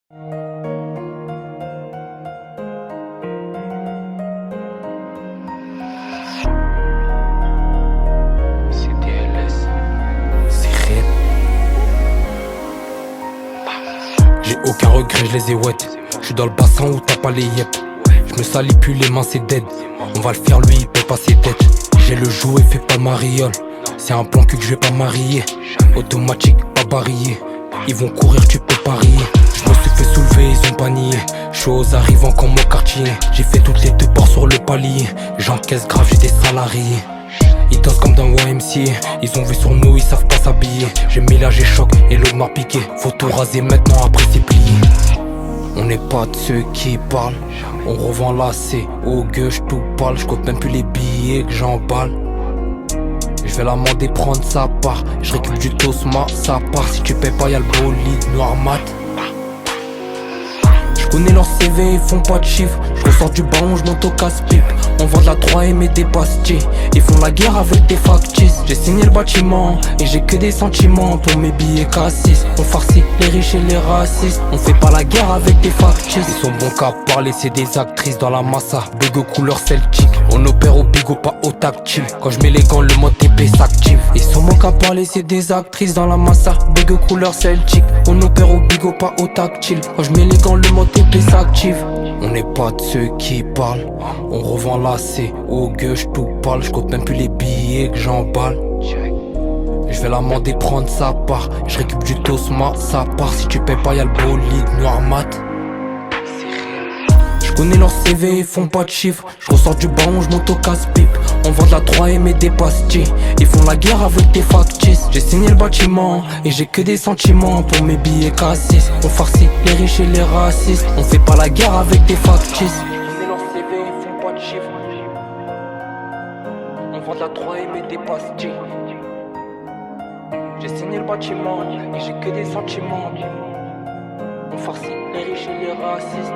J'ai aucun regret, je les ai wet. J'suis dans le bassin où t'as pas les yep. J'me salis plus les mains, c'est dead. On va le faire, lui il paie pas ses dettes. J'ai le jouet, fais pas mariole. C'est un plan cul que je vais pas marier. Automatique, pas barillé. Ils vont courir, tu peux parier. J'me suis fait soulever, ils ont pas nié. Chose arrivant comme mon quartier. J'ai fait toutes les deux ports sur le palier. J'encaisse grave, j'ai des salariés. Ils dansent comme dans YMCA. Ils ont vu sur nous, ils savent pas s'habiller. J'ai mélangé choc et l'eau m'a piqué. Faut tout raser maintenant, après c'est plié. On n'est pas de ceux qui parlent. On revend lacé, au gueux, j't'ou parle. J'compte même plus les billets que j'emballe. J'vais l'amender, prendre sa part. J'récupère du tosma, sa part. Si tu payes pas, y'a le bolide noir mat. J'connais leur CV, ils font pas de chiffres. J'ressors du ballon, j'monte au casse-pipe. On vend de la 3M et des pastilles. Ils font la guerre avec des factices. J'ai signé le bâtiment et j'ai que des sentiments pour mes billets cassis. On farcit les riches et les racistes. On fait pas la guerre avec des factices. Ils sont bons qu'à parler, c'est des actrices dans la massa. Bego couleur celtique. On opère au bigot, pas au tactile. Quand je mets les gants, le mode TP s'active. Ils sont bons qu'à parler, c'est des actrices dans la massa. Bego couleur celtique. On opère au bigot, pas au tactile. Quand je mets les gants, le mode TP s'active. On n'est pas de ceux qui parlent. On revend lacé, au gueux, j't'ou parle. J'compte même plus les billets que j'emballe. J'vais l'amender, prendre sa part. J'récupère du tosma, sa part. Si tu payes pas, y'a le bolide noir mat. J'connais leur CV, ils font pas de chiffres. J'ressors du ballon, j'monte au casse-pipe. On vend de la 3M et des pastilles. Ils font la guerre avec des factices. J'ai signé le bâtiment et j'ai que des sentiments pour mes billets cassis. On farcit les riches et les racistes. On fait pas la guerre avec des factices. J'connais leur CV, ils font pas de chiffres. On vend de la 3M et des pastilles. J'ai signé le bâtiment et j'ai que des sentiments. On farcit les riches et les racistes.